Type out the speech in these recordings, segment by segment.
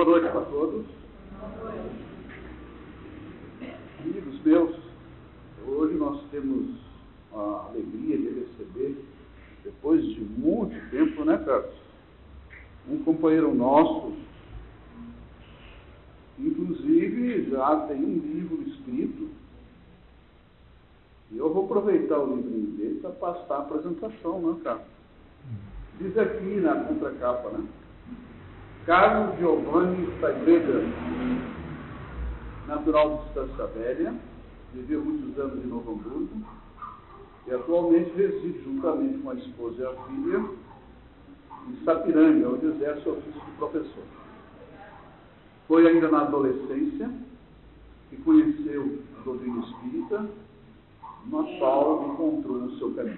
Boa noite para todos. Amigos meus, hoje nós temos a alegria de receber, depois de muito tempo, né, Carlos? Um companheiro nosso, inclusive já tem um livro escrito, e eu vou aproveitar o livrinho dele para passar a apresentação, né, Carlos? Diz aqui na contracapa, né? Carlos Giovanni Sagredo, natural de Estância Velha, viveu muitos anos em Novo Hamburgo e atualmente reside juntamente com a esposa e a filha em Sapiranga, onde exerce o ofício de professor. Foi ainda na adolescência que conheceu a doutrina espírita, na qual encontrou o seu caminho.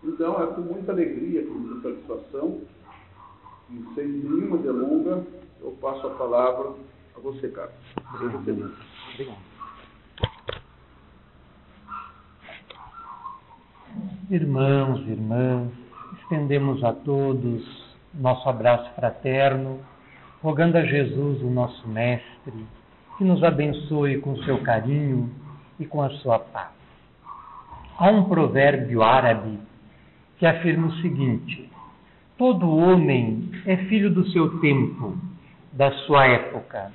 Então, é com muita alegria, com muita satisfação, e sem nenhuma delonga, eu passo a palavra a você, Carlos. Obrigado. Irmãos, irmãs, estendemos a todos nosso abraço fraterno, rogando a Jesus, o nosso Mestre, que nos abençoe com seu carinho e com a sua paz. Há um provérbio árabe que afirma o seguinte: todo homem é filho do seu tempo, da sua época.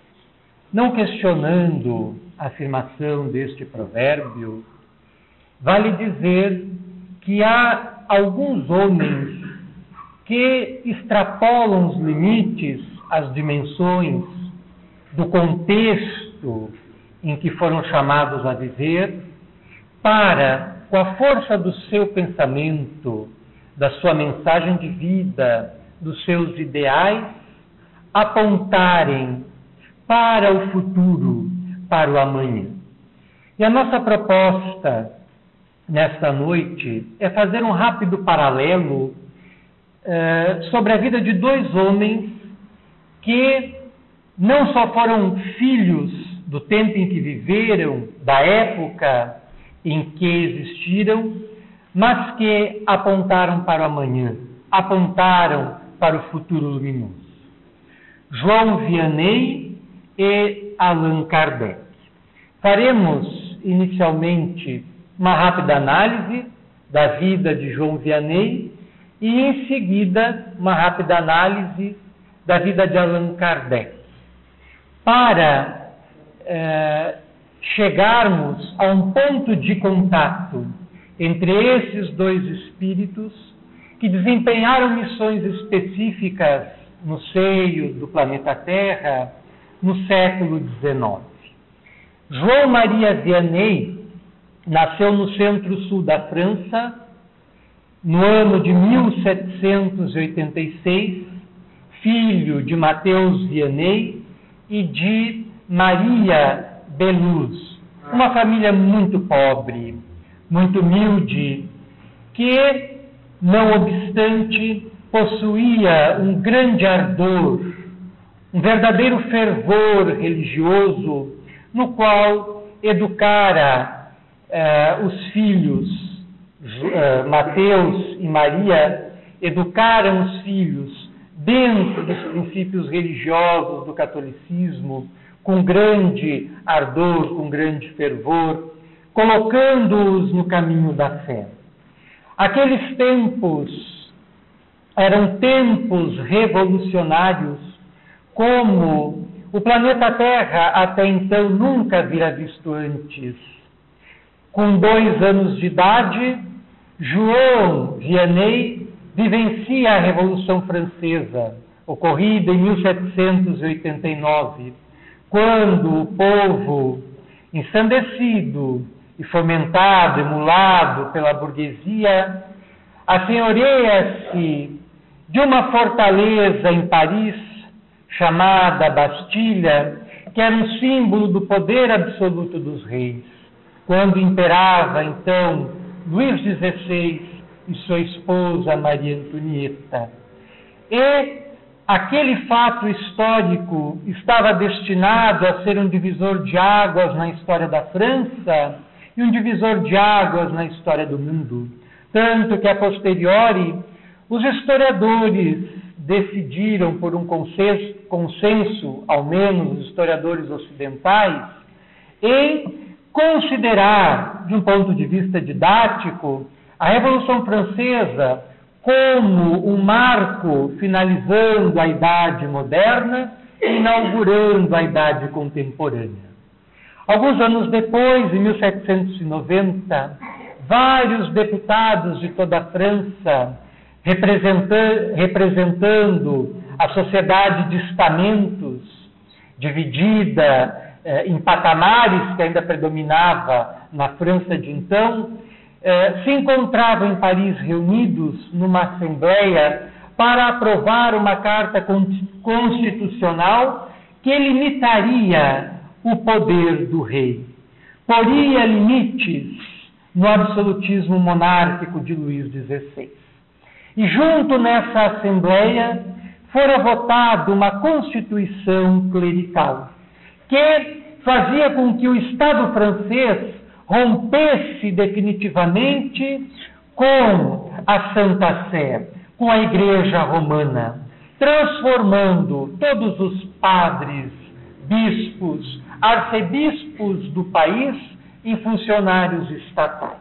Não questionando a afirmação deste provérbio, vale dizer que há alguns homens que extrapolam os limites, as dimensões do contexto em que foram chamados a viver, para, com a força do seu pensamento, da sua mensagem de vida, dos seus ideais, apontarem para o futuro, para o amanhã. E a nossa proposta nesta noite é fazer um rápido paralelo sobre a vida de dois homens que não só foram filhos do tempo em que viveram, da época em que existiram, mas que apontaram para o amanhã, apontaram para o futuro luminoso. João Vianney e Allan Kardec. Faremos, inicialmente, uma rápida análise da vida de João Vianney e, em seguida, uma rápida análise da vida de Allan Kardec, para chegarmos a um ponto de contato entre esses dois espíritos que desempenharam missões específicas no seio do planeta Terra no século XIX. João Maria Vianney nasceu no centro-sul da França no ano de 1786, filho de Mateus Vianney e de Maria Beluz, uma família muito pobre, muito humilde, que, não obstante, possuía um grande ardor, um verdadeiro fervor religioso, no qual educara os filhos, Mateus e Maria, educaram os filhos dentro dos princípios religiosos do catolicismo, com grande ardor, com grande fervor, colocando-os no caminho da fé. Aqueles tempos eram tempos revolucionários, como o planeta Terra até então nunca havia visto antes. Com 2 anos de idade, João Vianney vivencia a Revolução Francesa, ocorrida em 1789, quando o povo, ensandecido e fomentado, emulado pela burguesia, assenhoreia-se de uma fortaleza em Paris, chamada Bastilha, que era um símbolo do poder absoluto dos reis, quando imperava, então, Luís XVI e sua esposa Maria Antonieta. E aquele fato histórico estava destinado a ser um divisor de águas na história da França e um divisor de águas na história do mundo. Tanto que, a posteriori, os historiadores decidiram, por um consenso, ao menos os historiadores ocidentais, em considerar, de um ponto de vista didático, a Revolução Francesa como um marco finalizando a Idade Moderna e inaugurando a Idade Contemporânea. Alguns anos depois, em 1790, vários deputados de toda a França, representando a sociedade de estamentos, dividida em patamares que ainda predominava na França de então, se encontravam em Paris reunidos numa assembleia para aprovar uma carta constitucional que limitaria o poder do rei, poria limites no absolutismo monárquico de Luís XVI. E junto nessa assembleia fora votada uma constituição clerical que fazia com que o Estado francês rompesse definitivamente com a Santa Sé, com a Igreja Romana, transformando todos os padres, bispos, arcebispos do país em funcionários estatais.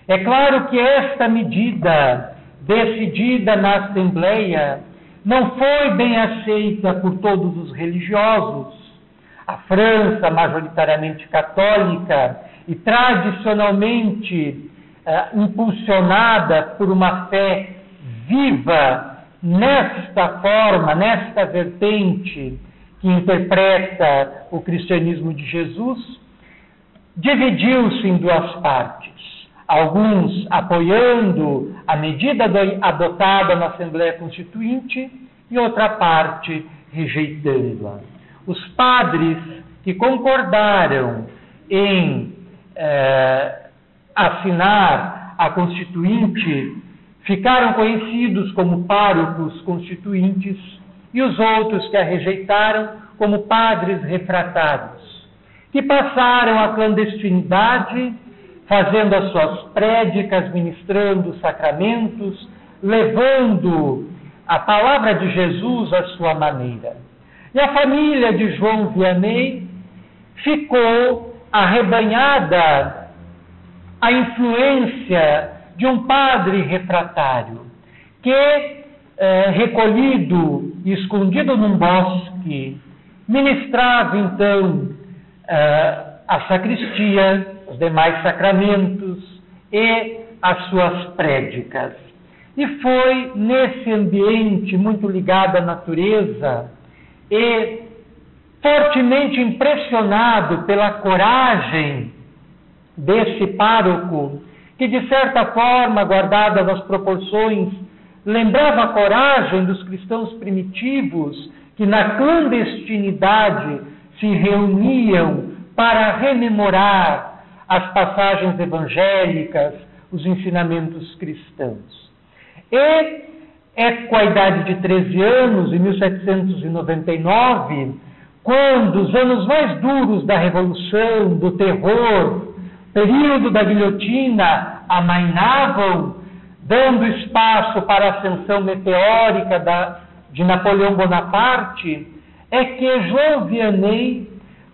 É claro que esta medida, decidida na Assembleia, não foi bem aceita por todos os religiosos. A França, majoritariamente católica e tradicionalmente impulsionada por uma fé viva nesta forma, nesta vertente que interpreta o cristianismo de Jesus, dividiu-se em duas partes. Alguns apoiando a medida adotada na Assembleia Constituinte e outra parte rejeitando-a. Os padres que concordaram em assinar a Constituinte ficaram conhecidos como párocos constituintes e os outros que a rejeitaram como padres refratários, que passaram a clandestinidade, fazendo as suas prédicas, ministrando os sacramentos, levando a palavra de Jesus à sua maneira. E a família de João Vianney ficou arrebanhada à influência de um padre refratário, que, recolhido e escondido num bosque, ministrava então a sacristia, os demais sacramentos e as suas prédicas. E foi nesse ambiente muito ligado à natureza e fortemente impressionado pela coragem desse pároco, que de certa forma, guardadas as proporções, lembrava a coragem dos cristãos primitivos que na clandestinidade se reuniam para rememorar as passagens evangélicas, os ensinamentos cristãos. E é com a idade de 13 anos, em 1799, quando os anos mais duros da Revolução, do terror, período da guilhotina, amainavam, dando espaço para a ascensão meteórica de Napoleão Bonaparte, é que João Vianney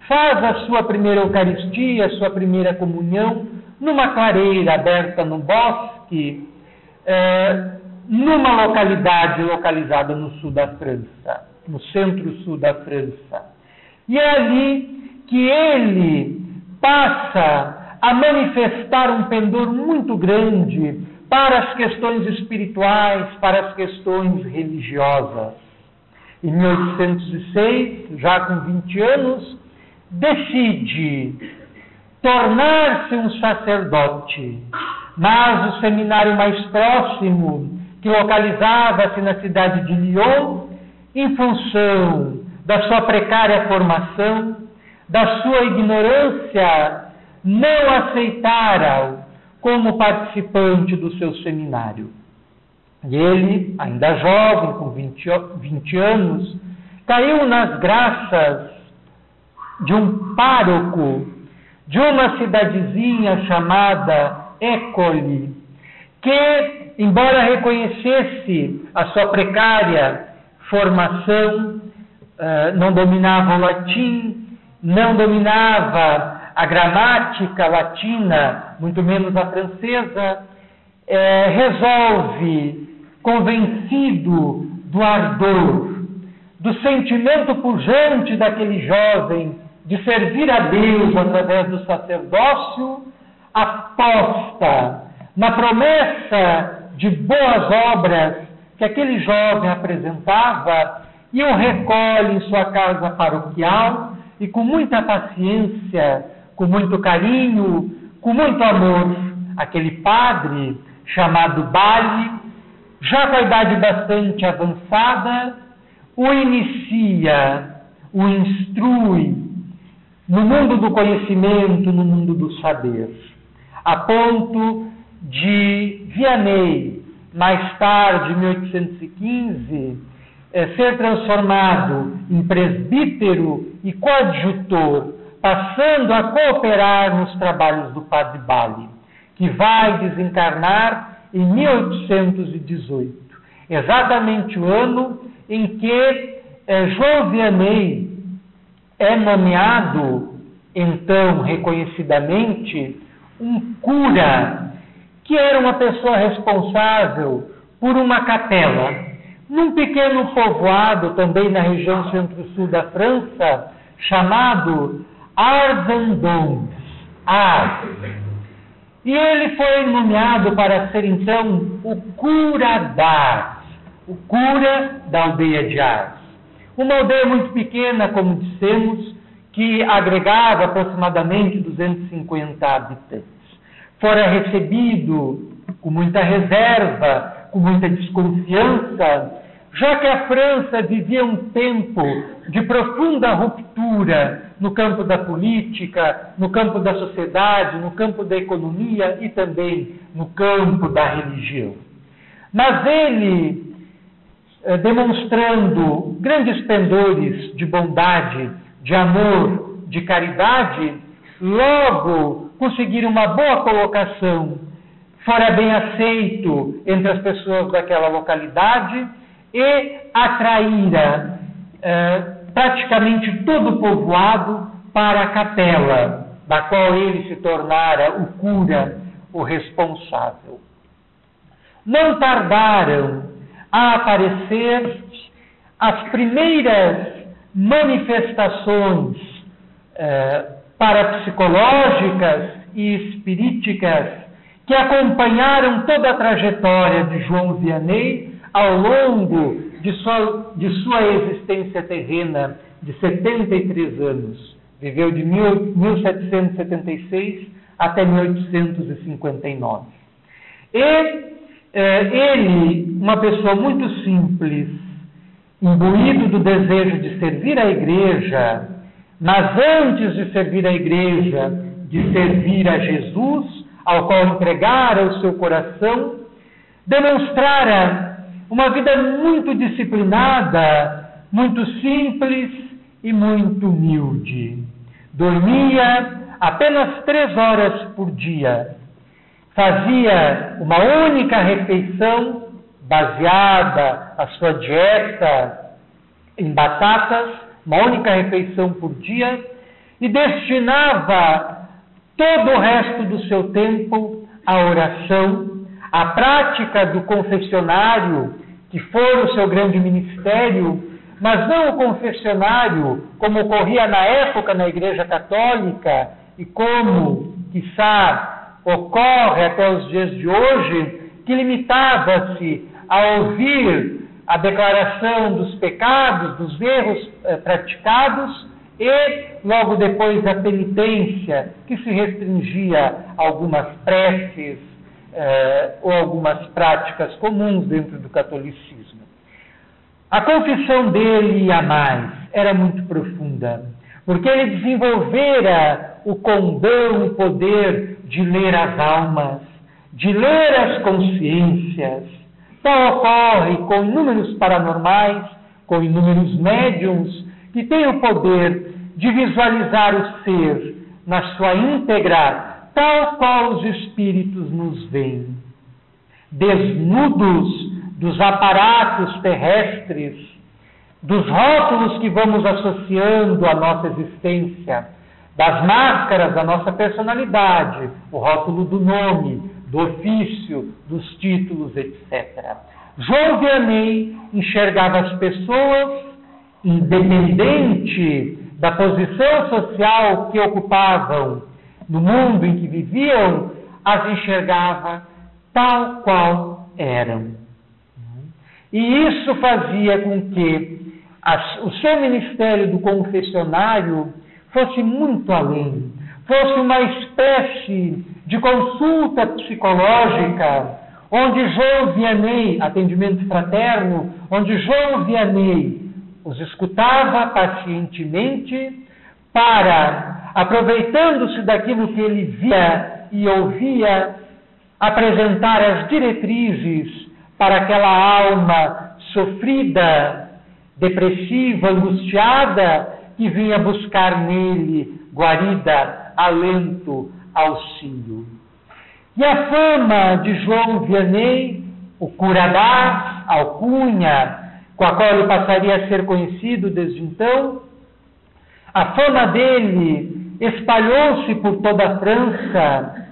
faz a sua primeira Eucaristia, a sua primeira comunhão, numa clareira aberta no bosque, numa localidade localizada no sul da França, no centro-sul da França. E é ali que ele passa a manifestar um pendor muito grande para as questões espirituais, para as questões religiosas. Em 1806, já com 20 anos, decide tornar-se um sacerdote, mas o seminário mais próximo, que localizava-se na cidade de Lyon, em função da sua precária formação, da sua ignorância, não aceitara-o como participante do seu seminário. E ele, ainda jovem, com 20 anos, caiu nas graças de um pároco de uma cidadezinha chamada École, que, embora reconhecesse a sua precária formação, não dominava o latim, não dominava a gramática latina, muito menos a francesa, resolve, convencido do ardor, do sentimento pujante daquele jovem de servir a Deus através do sacerdócio, aposta na promessa de boas obras que aquele jovem apresentava e o recolhe em sua casa paroquial e com muita paciência, com muito carinho, com muito amor, aquele padre chamado Bali, já com a idade bastante avançada, o inicia, o instrui no mundo do conhecimento, no mundo do saber, a ponto de Vianney, mais tarde, em 1815, ser transformado em presbítero e coadjutor, passando a cooperar nos trabalhos do padre Bali, que vai desencarnar em 1818, exatamente o ano em que João Vianney é nomeado, então, reconhecidamente, um cura, que era uma pessoa responsável por uma capela, num pequeno povoado, também na região centro-sul da França, chamado Arvendons. E ele foi nomeado para ser, então, o cura d'Ars, o cura da aldeia de Ars. Uma aldeia muito pequena, como dissemos, que agregava aproximadamente 250 habitantes. Fora recebido com muita reserva, com muita desconfiança, já que a França vivia um tempo de profunda ruptura no campo da política, no campo da sociedade, no campo da economia e também no campo da religião. Mas ele, demonstrando grandes pendores de bondade, de amor, de caridade, logo conseguiram uma boa colocação, fora bem aceito entre as pessoas daquela localidade e atraíra praticamente todo o povoado para a capela, da qual ele se tornara o cura, o responsável. Não tardaram a aparecer as primeiras manifestações parapsicológicas e espiríticas que acompanharam toda a trajetória de João Vianney ao longo de sua existência terrena de 73 anos. Viveu de 1776 até 1859. Ele, uma pessoa muito simples, imbuído do desejo de servir a igreja, mas antes de servir a igreja, de servir a Jesus, ao qual entregara o seu coração, demonstrara uma vida muito disciplinada, muito simples e muito humilde. Dormia apenas 3 horas por dia. Fazia uma única refeição baseada a sua dieta em batatas, uma única refeição por dia, e destinava todo o resto do seu tempo à oração, à prática do confessionário, que foi o seu grande ministério, mas não o confessionário como ocorria na época na Igreja Católica e como, quiçá, ocorre até os dias de hoje, que limitava-se a ouvir a declaração dos pecados, dos erros praticados e, logo depois, a penitência, que se restringia a algumas preces ou algumas práticas comuns dentro do catolicismo. A confissão dele ia mais, era muito profunda, porque ele desenvolvera o condão, o poder de ler as almas, de ler as consciências. Tal ocorre com inúmeros paranormais, com inúmeros médiums, que têm o poder de visualizar o ser na sua íntegra, tal qual os espíritos nos veem. desnudos dos aparatos terrestres, dos rótulos que vamos associando à nossa existência, das máscaras da nossa personalidade, o rótulo do nome, do ofício, dos títulos, etc. João Vianney enxergava as pessoas, independente da posição social que ocupavam no mundo em que viviam, as enxergava tal qual eram. E isso fazia com que o seu ministério do confessionário fosse muito além, fosse uma espécie de consulta psicológica, onde João Vianney, atendimento fraterno, onde João Vianney os escutava pacientemente para, aproveitando-se daquilo que ele via e ouvia, apresentar as diretrizes para aquela alma sofrida, depressiva, angustiada, que vinha buscar nele guarida, alento, auxílio. E a fama de João Vianney, o curador, alcunha, com a qual ele passaria a ser conhecido desde então, a fama dele espalhou-se por toda a França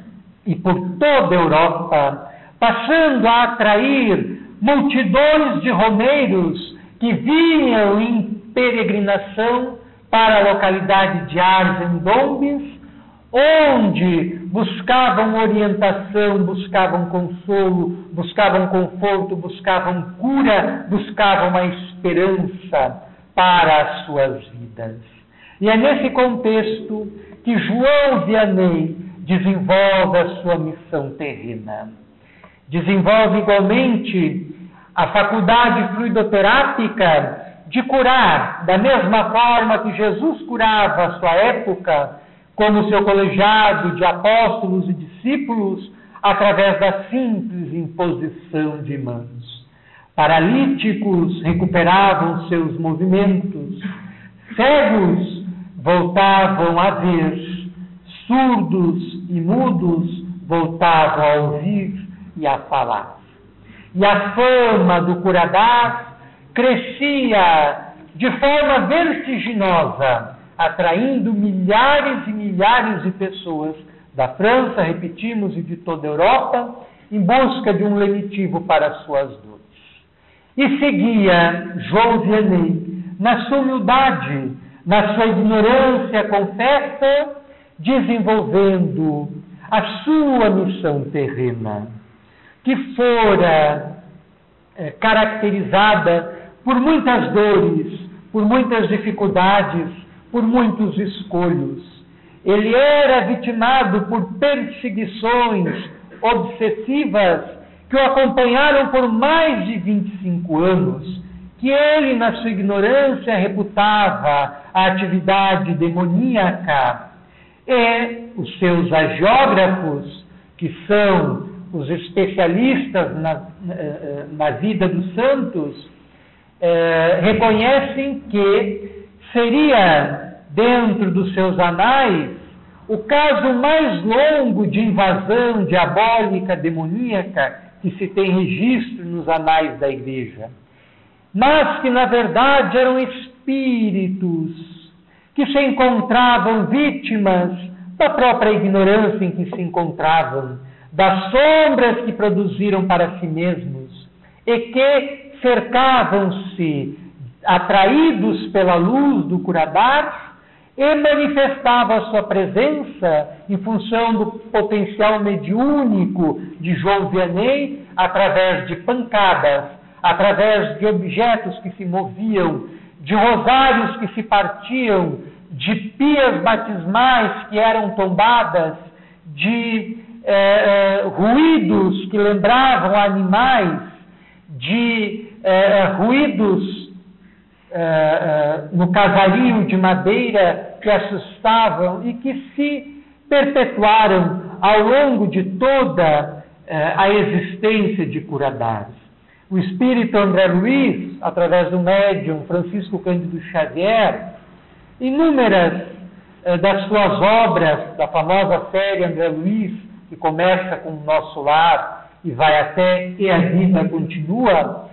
e por toda a Europa, passando a atrair multidões de romeiros que vinham em peregrinação para a localidade de Ars-en-Dombes, onde buscavam orientação, buscavam consolo, buscavam conforto, buscavam cura, buscavam uma esperança para as suas vidas. E é nesse contexto que João Vianney desenvolve a sua missão terrena. Desenvolve igualmente a faculdade fluidoterápica de curar, da mesma forma que Jesus curava a sua época, como seu colegiado de apóstolos e discípulos, através da simples imposição de mãos. Paralíticos recuperavam seus movimentos, cegos voltavam a ver, surdos e mudos voltavam a ouvir e a falar. E a fama do curador crescia de forma vertiginosa, atraindo milhares e milhares de pessoas da França, repetimos, e de toda a Europa, em busca de um lenitivo para as suas dores. E seguia João Vianney, na sua humildade, na sua ignorância confessa, desenvolvendo a sua missão terrena, que fora caracterizada por muitas dores, por muitas dificuldades, por muitos escolhos. Ele era vitimado por perseguições obsessivas que o acompanharam por mais de 25 anos, que ele, na sua ignorância, reputava a atividade demoníaca. E os seus agiógrafos, que são os especialistas na vida dos santos, reconhecem que seria, dentro dos seus anais, o caso mais longo de invasão diabólica, demoníaca, que se tem registro nos anais da Igreja. Mas que, na verdade, eram espíritos que se encontravam vítimas da própria ignorância em que se encontravam, das sombras que produziram para si mesmos, e que cercavam-se, atraídos pela luz do curador, e manifestavam a sua presença em função do potencial mediúnico de João Vianney, através de pancadas, através de objetos que se moviam, de rosários que se partiam, de pias batismais que eram tombadas, de ruídos que lembravam animais, de ruídos no casario de madeira que assustavam e que se perpetuaram ao longo de toda a existência de curadores. O espírito André Luiz, através do médium Francisco Cândido Xavier, inúmeras das suas obras, da famosa série André Luiz, que começa com o Nosso Lar e vai até e a vida continua,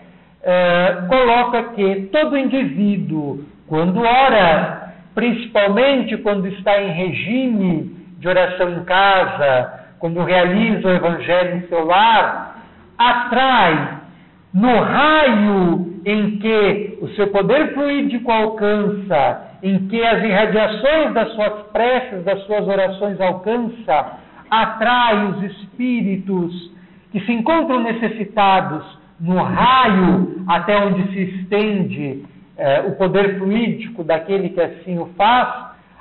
coloca que todo indivíduo, quando ora, principalmente quando está em regime de oração em casa, quando realiza o Evangelho em seu lar, atrai no raio em que o seu poder fluídico alcança, em que as irradiações das suas preces, das suas orações alcança, atrai os espíritos que se encontram necessitados no raio até onde se estende o poder fluídico daquele que assim o faz,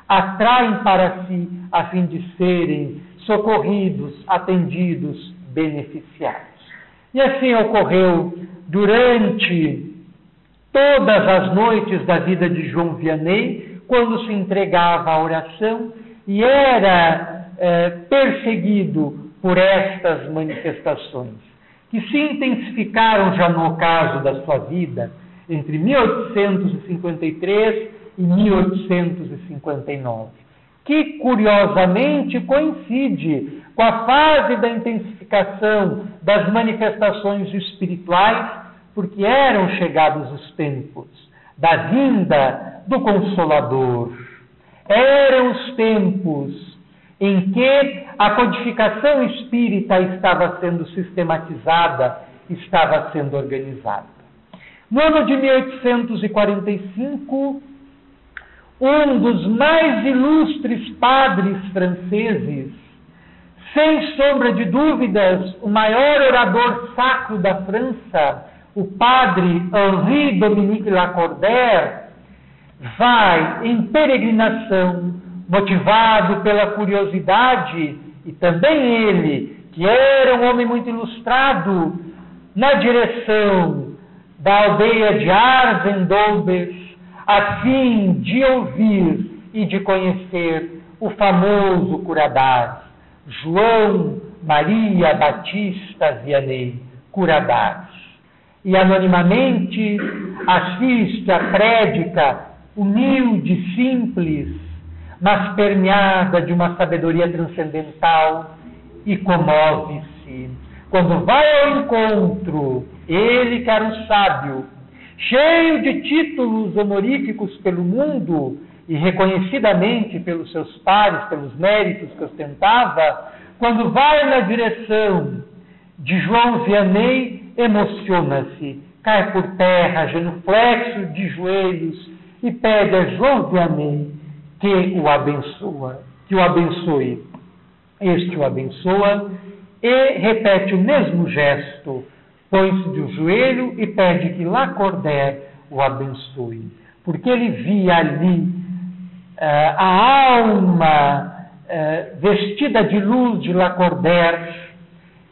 atraem para si a fim de serem socorridos, atendidos, beneficiados. E assim ocorreu durante todas as noites da vida de João Vianney, quando se entregava à oração e era perseguido por estas manifestações, que se intensificaram já no ocaso da sua vida, entre 1853 e 1859, que curiosamente coincide com a fase da intensificação das manifestações espirituais, porque eram chegados os tempos da vinda do Consolador. Eram os tempos em que a codificação espírita estava sendo sistematizada, estava sendo organizada. No ano de 1845, um dos mais ilustres padres franceses, sem sombra de dúvidas, o maior orador sacro da França, o padre Henri Dominique Lacordaire, vai em peregrinação, motivado pela curiosidade, e também ele, que era um homem muito ilustrado, na direção da aldeia de Arzendolbes, a fim de ouvir e de conhecer o famoso Curadás, João Maria Batista Vianney Curadás. E anonimamente assiste à prédica humilde, simples, mas permeada de uma sabedoria transcendental, e comove-se. Quando vai ao encontro, ele que era um sábio, cheio de títulos honoríficos pelo mundo e reconhecidamente pelos seus pares, pelos méritos que ostentava, quando vai na direção de João Vianney, emociona-se, cai por terra, genuflexo de joelhos, e pede a João Vianney que o abençoe. Este o abençoa e repete o mesmo gesto, põe-se de um joelho e pede que Lacordaire o abençoe, porque ele via ali a alma vestida de luz de Lacordaire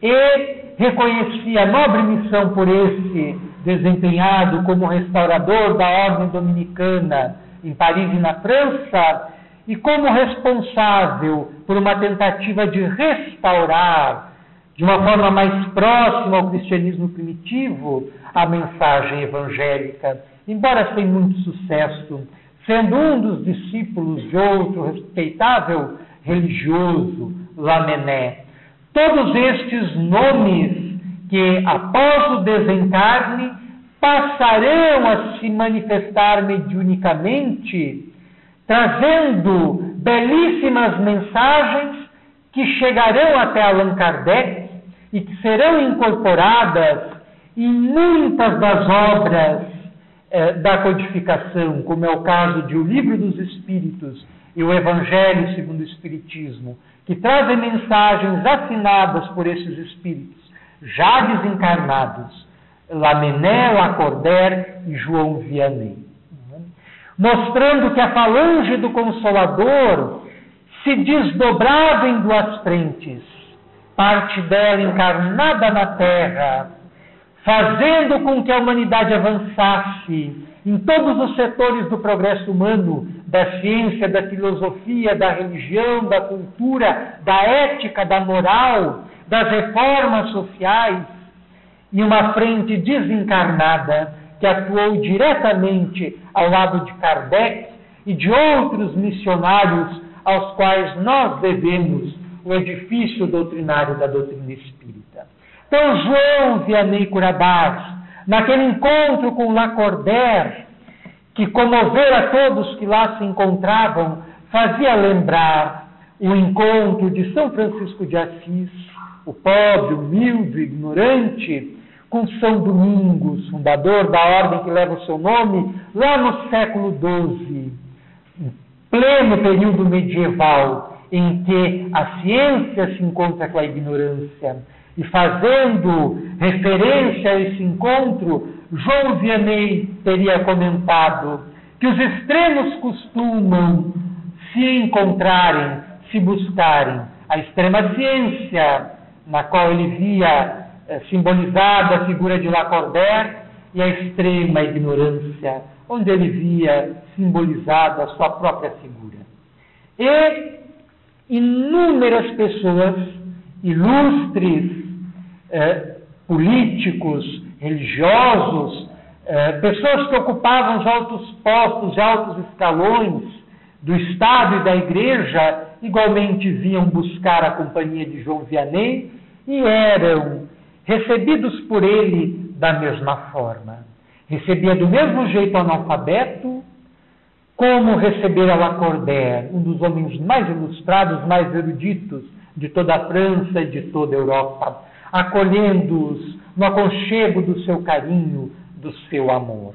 e reconhecia a nobre missão por esse desempenhado como restaurador da ordem dominicana em Paris e na França, e como responsável por uma tentativa de restaurar de uma forma mais próxima ao cristianismo primitivo a mensagem evangélica, embora sem muito sucesso, sendo um dos discípulos de outro respeitável religioso, Lamennais. Todos estes nomes que, após o desencarne, passarão a se manifestar mediunicamente, trazendo belíssimas mensagens que chegarão até Allan Kardec e que serão incorporadas em muitas das obras da codificação, como é o caso de O Livro dos Espíritos e o Evangelho segundo o Espiritismo, que trazem mensagens assinadas por esses espíritos já desencarnados, Lamennais, Lacordaire e João Vianney, mostrando que a falange do Consolador se desdobrava em duas frentes, parte dela encarnada na Terra, fazendo com que a humanidade avançasse em todos os setores do progresso humano, da ciência, da filosofia, da religião, da cultura, da ética, da moral, das reformas sociais, e uma frente desencarnada que atuou diretamente ao lado de Kardec e de outros missionários aos quais nós devemos o edifício doutrinário da doutrina espírita. Então, João Vianney Curabat, naquele encontro com Lacordaire, que comoveu a todos que lá se encontravam, fazia lembrar o encontro de São Francisco de Assis, o pobre, humilde, ignorante, com São Domingos, fundador da ordem que leva o seu nome, lá no século XII, em pleno período medieval, em que a ciência se encontra com a ignorância. E fazendo referência a esse encontro, João Vianney teria comentado que os extremos costumam se encontrarem, se buscarem. A extrema ciência, na qual ele via simbolizada a figura de Lacordaire, e a extrema ignorância, onde ele via simbolizada a sua própria figura. E inúmeras pessoas, ilustres, políticos, religiosos, pessoas que ocupavam os altos postos e altos escalões do Estado e da Igreja, igualmente vinham buscar a companhia de João Vianney e eram recebidos por ele da mesma forma. Recebia do mesmo jeito o analfabeto, como recebera Lacordaire, um dos homens mais ilustrados, mais eruditos de toda a França e de toda a Europa, acolhendo-os no aconchego do seu carinho, do seu amor.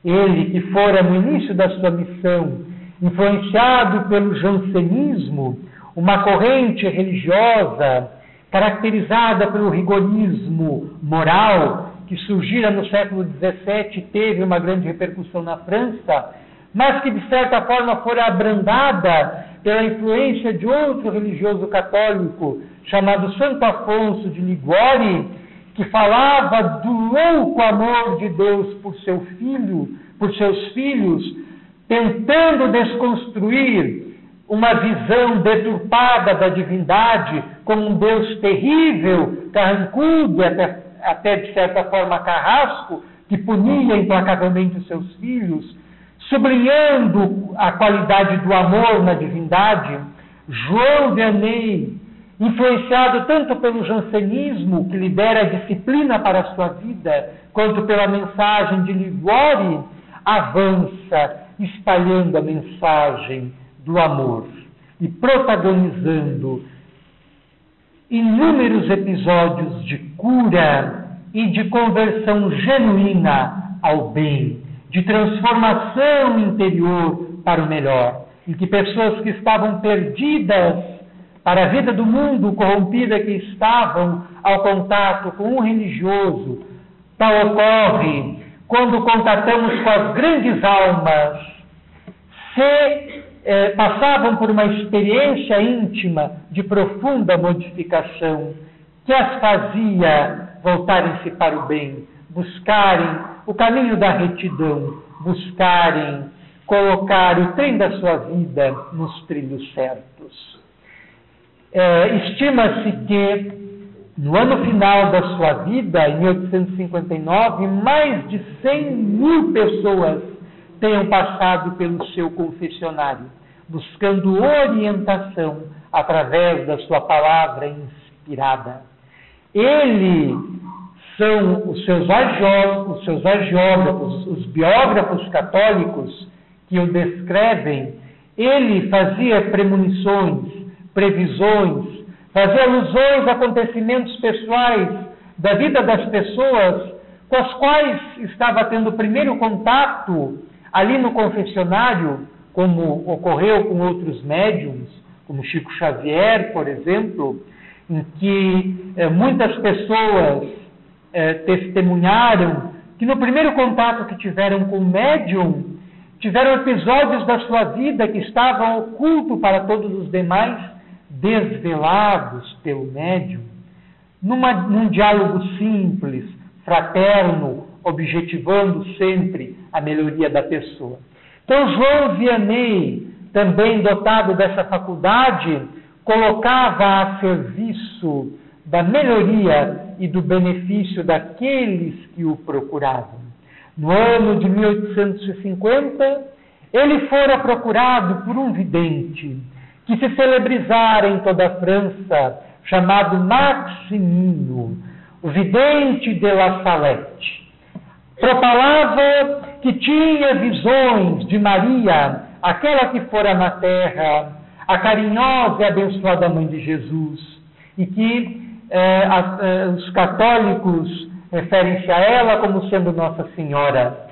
Ele que fora no início da sua missão, influenciado pelo jansenismo, uma corrente religiosa caracterizada pelo rigorismo moral, que surgira no século XVII e teve uma grande repercussão na França, mas que de certa forma fora abrandada pela influência de outro religioso católico, chamado Santo Afonso de Liguori, que falava do louco amor de Deus por seu filho, por seus filhos, tentando desconstruir uma visão deturpada da divindade como um Deus terrível, carrancudo, até de certa forma carrasco, que punia implacavelmente os seus filhos, sublinhando a qualidade do amor na divindade. João Vianney, influenciado tanto pelo jansenismo, que libera a disciplina para a sua vida, quanto pela mensagem de Liguori, avança espalhando a mensagem do amor e protagonizando inúmeros episódios de cura e de conversão genuína ao bem, de transformação interior para o melhor, em que pessoas que estavam perdidas para a vida do mundo corrompida que estavam ao contato com um religioso. Tal ocorre quando contatamos com as grandes almas, passavam por uma experiência íntima de profunda modificação, que as fazia voltarem-se para o bem, buscarem o caminho da retidão, buscarem colocar o trem da sua vida nos trilhos certos. Estima-se que no ano final da sua vida, em 1859, mais de 100 mil pessoas tenham passado pelo seu confessionário, buscando orientação através da sua palavra inspirada. Ele são os seus agiógrafos, os biógrafos católicos que o descrevem. Ele fazia premonições, previsões, fazia alusões a acontecimentos pessoais da vida das pessoas com as quais estava tendo o primeiro contato ali no confessionário, como ocorreu com outros médiums, como Chico Xavier, por exemplo, em que muitas pessoas testemunharam que no primeiro contato que tiveram com o médium, tiveram episódios da sua vida que estavam ocultos para todos os demais, desvelados pelo médium, num diálogo simples, fraterno, objetivando sempre a melhoria da pessoa. Então, João Vianney, também dotado dessa faculdade, colocava a serviço da melhoria e do benefício daqueles que o procuravam. No ano de 1850, ele fora procurado por um vidente que se celebrizara em toda a França chamado Maximino, o vidente de La Salette. Propalava que tinha visões de Maria, aquela que fora na terra, a carinhosa e abençoada mãe de Jesus, e que os católicos referem-se a ela como sendo Nossa Senhora.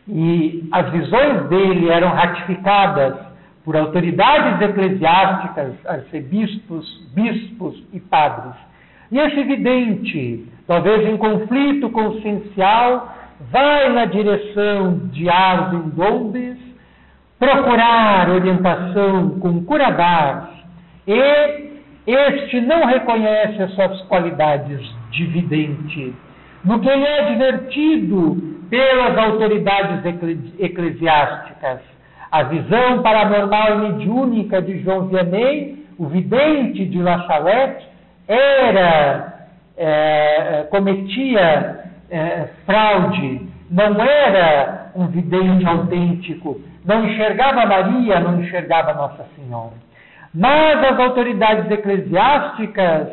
E as visões dele eram ratificadas por autoridades eclesiásticas, arcebispos, bispos e padres. E esse vidente, talvez em conflito consciencial, vai na direção de Arvin Dombes procurar orientação com Curadars, e este não reconhece as suas qualidades de vidente, no que ele é advertido pelas autoridades eclesiásticas. A visão paranormal e mediúnica de João Vianney, o vidente de La Salette, cometia fraude, não era um vidente autêntico, não enxergava Maria, não enxergava Nossa Senhora. Mas as autoridades eclesiásticas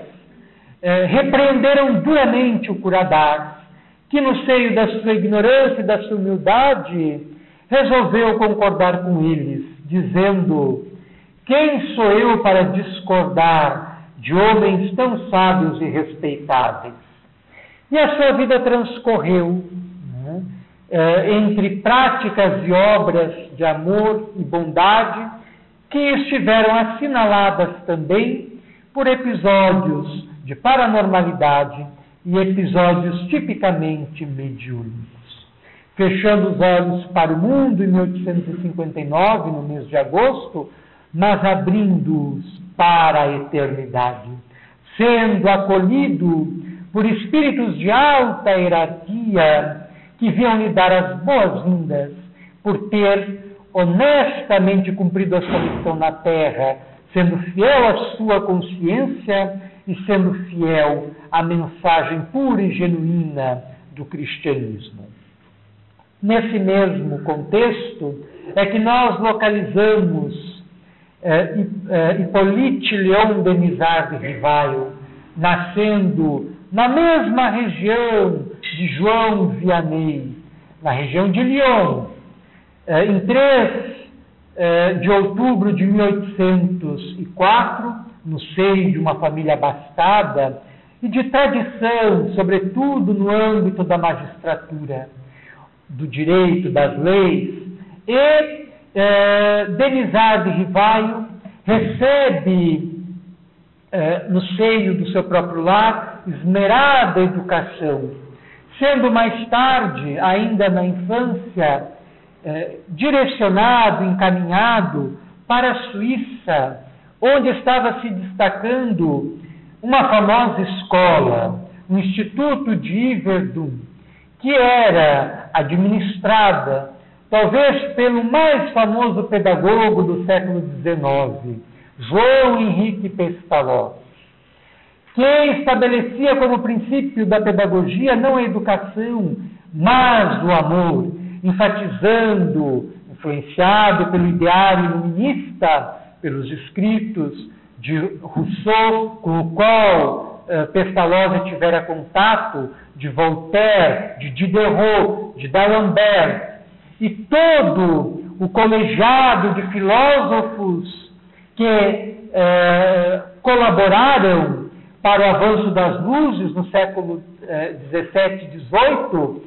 repreenderam duramente o Curadars, que no seio da sua ignorância e da sua humildade resolveu concordar com eles, dizendo: quem sou eu para discordar de homens tão sábios e respeitáveis? E a sua vida transcorreu entre práticas e obras de amor e bondade, que estiveram assinaladas também por episódios de paranormalidade e episódios tipicamente mediúnicos. Fechando os olhos para o mundo em 1859, no mês de agosto, mas abrindo-os para a eternidade, sendo acolhido por espíritos de alta hierarquia que vinham lhe dar as boas-vindas por ter honestamente cumprido a sua missão na Terra, sendo fiel à sua consciência e sendo fiel à mensagem pura e genuína do cristianismo. Nesse mesmo contexto é que nós localizamos Hippolyte Léon Denisard de Rivail, nascendo na mesma região de João Vianney, na região de Lyon, em 3 de outubro de 1804, no seio de uma família abastada e de tradição, sobretudo no âmbito da magistratura, do direito, das leis. E Denisard de Rivail recebe no seio do seu próprio lar esmerada educação, sendo mais tarde, ainda na infância, direcionado, encaminhado para a Suíça, onde estava se destacando uma famosa escola, o Instituto de Yverdon, que era administrada talvez pelo mais famoso pedagogo do século XIX, João Henrique Pestalozzi, que estabelecia como princípio da pedagogia não a educação, mas o amor, enfatizando, influenciado pelo ideário iluminista, pelos escritos de Rousseau, com o qual Pestalozzi tivera contato, de Voltaire, de Diderot, de D'Alembert, e todo o colegiado de filósofos que colaboraram para o avanço das luzes no século XVII e XVIII,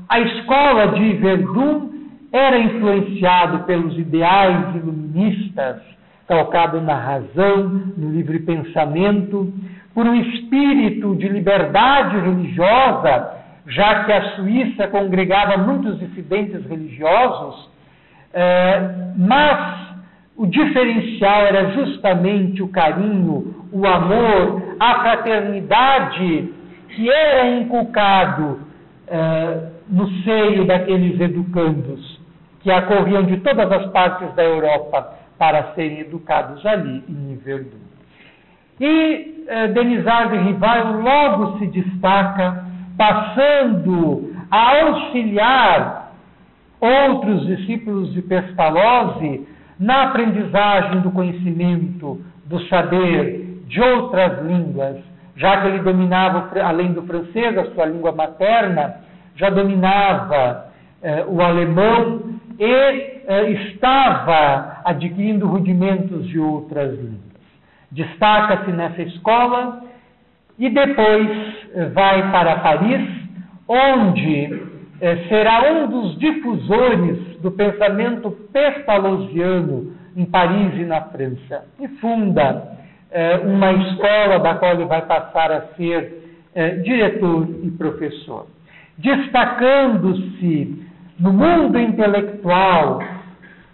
a escola de Yverdon era influenciado pelos ideais iluministas, calcado na razão, no livre pensamento, por um espírito de liberdade religiosa, já que a Suíça congregava muitos dissidentes religiosos, mas o diferencial era justamente o carinho, o amor, a fraternidade que era inculcado no seio daqueles educandos que acorriam de todas as partes da Europa para serem educados ali em Yverdon. E Denisard de Rivail logo se destaca, passando a auxiliar outros discípulos de Pestalozzi na aprendizagem do conhecimento do saber de outras línguas, já que ele dominava, além do francês, a sua língua materna, já dominava o alemão e estava adquirindo rudimentos de outras línguas. Destaca-se nessa escola e depois vai para Paris, onde será um dos difusores do pensamento pestalozziano em Paris e na França, e funda uma escola da qual ele vai passar a ser diretor e professor, destacando-se no mundo intelectual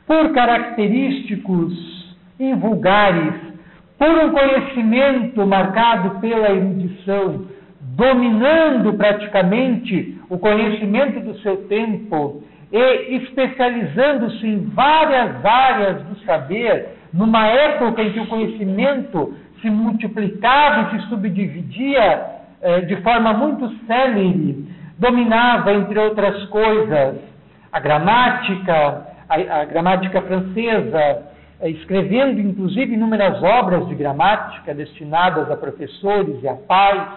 por característicos invulgares, por um conhecimento marcado pela erudição, dominando praticamente o conhecimento do seu tempo e especializando-se em várias áreas do saber, numa época em que o conhecimento se multiplicava e se subdividia de forma muito célere. Dominava, entre outras coisas, a gramática francesa, escrevendo inclusive inúmeras obras de gramática destinadas a professores e a pais.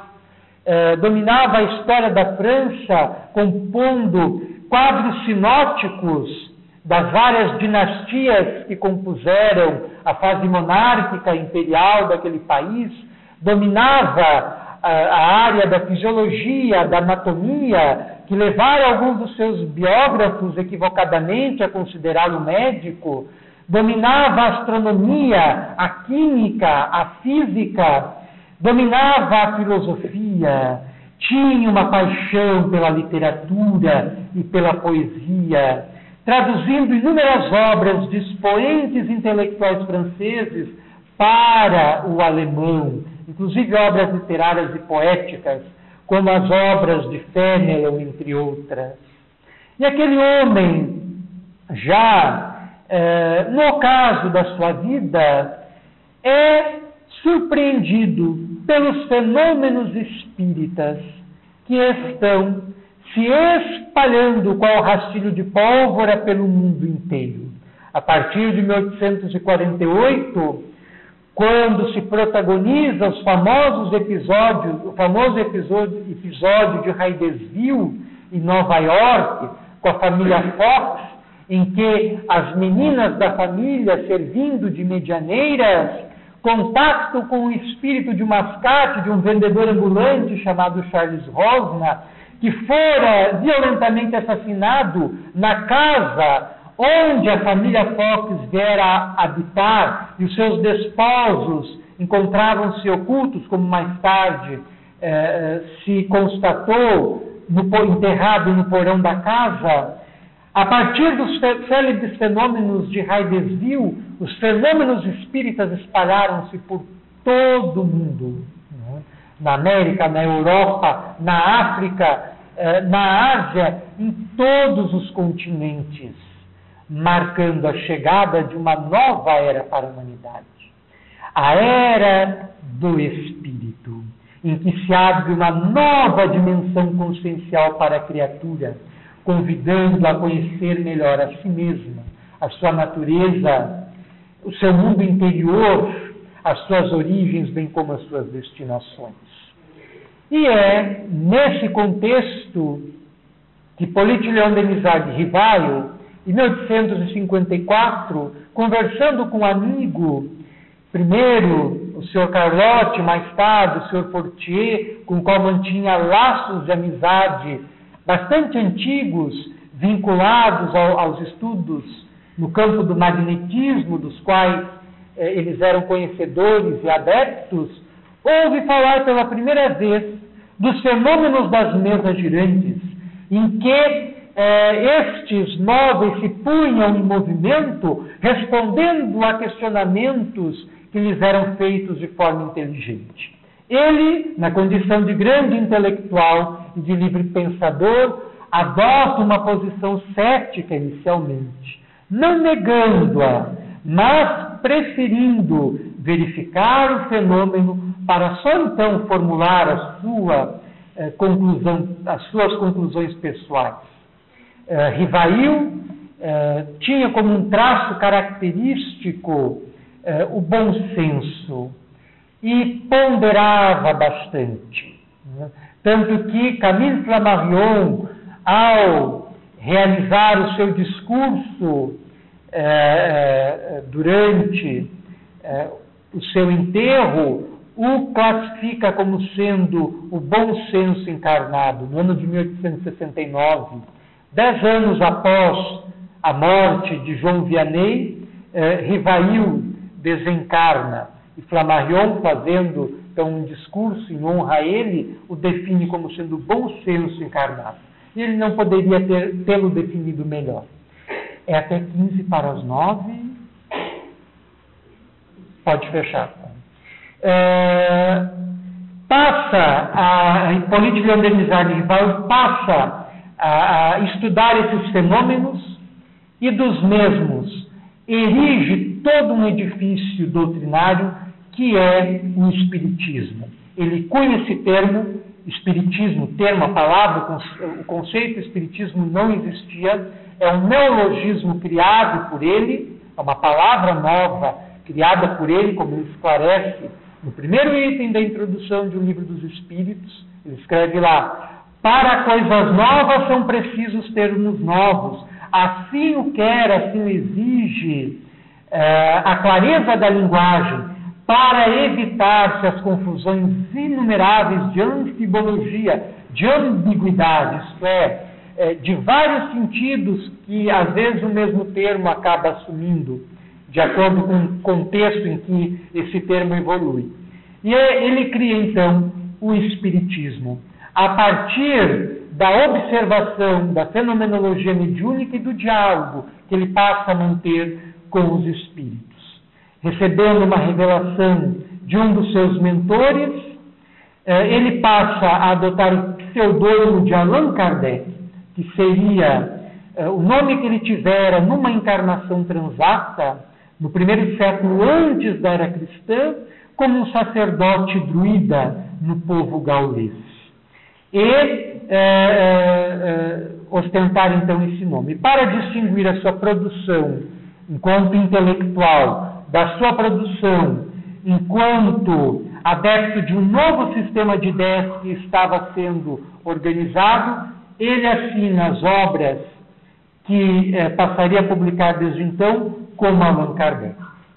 Dominava a história da França, compondo quadros sinóticos das várias dinastias que compuseram a fase monárquica imperial daquele país. Dominava a área da fisiologia, da anatomia, que levaram alguns dos seus biógrafos equivocadamente a considerá-lo médico. Dominava a astronomia, a química, a física, dominava a filosofia, tinha uma paixão pela literatura e pela poesia, traduzindo inúmeras obras de expoentes intelectuais franceses para o alemão, inclusive obras literárias e poéticas, como as obras de Fénelon, entre outras. E aquele homem, já no ocaso da sua vida, é surpreendido pelos fenômenos espíritas que estão se espalhando qual rastilho de pólvora pelo mundo inteiro. A partir de 1848, quando se protagoniza o famoso episódio de Hydesville, em Nova York, com a família Fox, em que as meninas da família, servindo de medianeiras, contactam com o espírito de um mascate, de um vendedor ambulante chamado Charles Rosna, que fora violentamente assassinado na casa onde a família Fox viera habitar, e os seus desposos encontravam-se ocultos, como mais tarde se constatou, enterrado no porão da casa. A partir dos célebres fenômenos de Hydesville, os fenômenos espíritas espalharam-se por todo o mundo. Na América, na Europa, na África, na Ásia, em todos os continentes, marcando a chegada de uma nova era para a humanidade. A era do Espírito, em que se abre uma nova dimensão consciencial para a criatura, convidando-a a conhecer melhor a si mesma, a sua natureza, o seu mundo interior, as suas origens, bem como as suas destinações. E é nesse contexto que Hippolyte Léon Denisard de Rivail, em 1854, conversando com um amigo, primeiro o Sr. Carlotti, mais tarde o Sr. Fortier, com o qual mantinha laços de amizade bastante antigos, vinculados aos estudos no campo do magnetismo, dos quais eles eram conhecedores e adeptos, ouve falar pela primeira vez dos fenômenos das mesas girantes, em que estes móveis se punham em movimento, respondendo a questionamentos que lhes eram feitos de forma inteligente. Ele, na condição de grande intelectual e de livre pensador, adota uma posição cética inicialmente, não negando-a, mas preferindo verificar o fenômeno para só então formular as suas conclusões pessoais. Rivail tinha como um traço característico o bom senso e ponderava bastante. Tanto que Camille Flammarion, ao realizar o seu discurso durante o seu enterro, o classifica como sendo o bom senso encarnado, no ano de 1869, 10 anos após a morte de João Vianney, Rivail desencarna, e Flammarion, fazendo então um discurso em honra a ele, o define como sendo o bom senso encarnado. E ele não poderia tê-lo definido melhor. É até 15 para as 9. Pode fechar. Hippolyte Leondenizar Rivail passa a estudar esses fenômenos e dos mesmos erige todo um edifício doutrinário que é o Espiritismo. Ele cunha esse termo, Espiritismo, termo, a palavra, o conceito Espiritismo não existia, é um neologismo criado por ele, é uma palavra nova criada por ele, como ele esclarece no primeiro item da introdução de O Livro dos Espíritos. Ele escreve lá: para coisas novas são precisos termos novos, assim o quer, assim o exige a clareza da linguagem, para evitar-se as confusões inumeráveis de anfibologia, de ambiguidade, isto é, de vários sentidos que às vezes o mesmo termo acaba assumindo, de acordo com o contexto em que esse termo evolui. E ele cria então o Espiritismo, a partir da observação da fenomenologia mediúnica e do diálogo que ele passa a manter com os espíritos. Recebendo uma revelação de um dos seus mentores, ele passa a adotar o pseudônimo de Allan Kardec, que seria o nome que ele tivera numa encarnação transata, no primeiro século antes da era cristã, como um sacerdote druida no povo gaulês. E ostentar então esse nome. Para distinguir a sua produção enquanto intelectual da sua produção enquanto adepto de um novo sistema de ideias que estava sendo organizado, ele assina as obras que passaria a publicar desde então como Allan Kardec.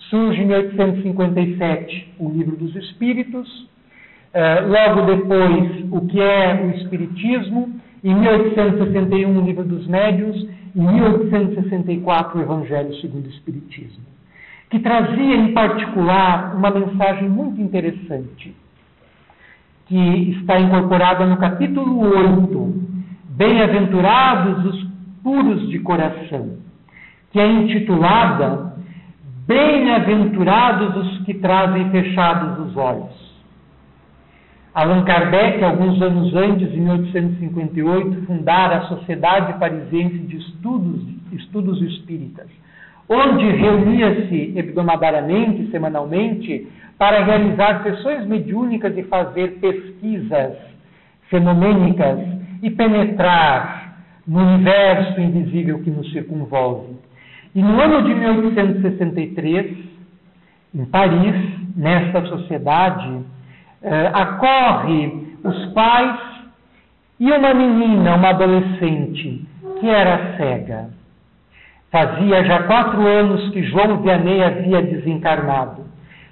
Surge em 1857 o Livro dos Espíritos, logo depois o que é o Espiritismo, em 1861 o Livro dos Médiuns, em 1864 o Evangelho segundo o Espiritismo, que trazia em particular uma mensagem muito interessante, que está incorporada no capítulo 8, Bem-aventurados os puros de coração, que é intitulada Bem-aventurados os que trazem fechados os olhos. Allan Kardec, alguns anos antes, em 1858, fundara a Sociedade Parisiense de Estudos Espíritas, onde reunia-se hebdomadariamente, semanalmente, para realizar sessões mediúnicas e fazer pesquisas fenomênicas e penetrar no universo invisível que nos circunvolve. E no ano de 1863, em Paris, nesta sociedade, acorre os pais e uma menina, uma adolescente, que era cega. Fazia já 4 anos que João Vianney havia desencarnado.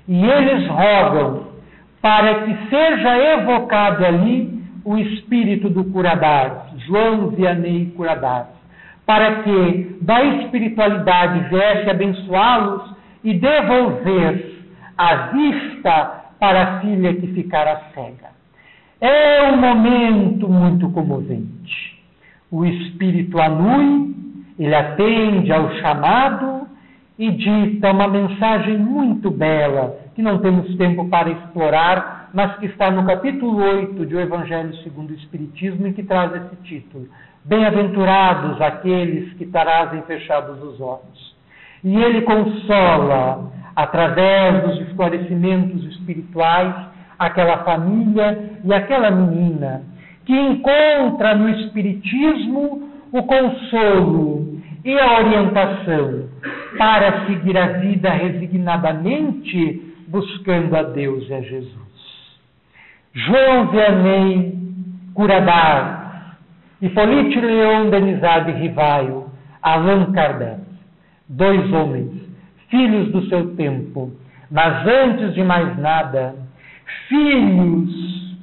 E eles rogam para que seja evocado ali o espírito do Curadars, João Vianney Curadars, para que da espiritualidade viesse abençoá-los e devolver a vista para a filha que ficara cega. É um momento muito comovente. O espírito anui, ele atende ao chamado e dita uma mensagem muito bela, que não temos tempo para explorar, mas que está no capítulo 8 de O Evangelho segundo o Espiritismo, e que traz esse título: Bem-aventurados aqueles que trazem fechados os olhos. E ele consola, através dos esclarecimentos espirituais, aquela família e aquela menina, que encontra no Espiritismo o consolo e a orientação para seguir a vida resignadamente, buscando a Deus e a Jesus. João Vianney Curadas, Hippolyte Léon Denisard Rivaio, Allan Kardec, 2 homens, filhos do seu tempo, mas antes de mais nada, filhos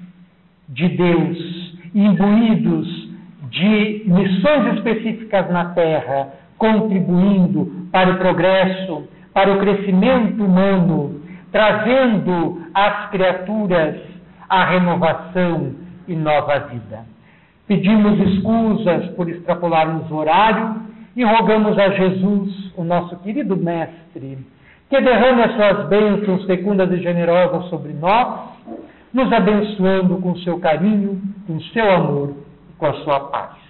de Deus, imbuídos de missões específicas na Terra, contribuindo para o progresso, para o crescimento humano, trazendo às criaturas a renovação e nova vida. Pedimos escusas por extrapolarmos o horário e rogamos a Jesus, o nosso querido Mestre, que derrame as suas bênçãos fecundas e generosas sobre nós, nos abençoando com seu carinho, com seu amor e com a sua paz.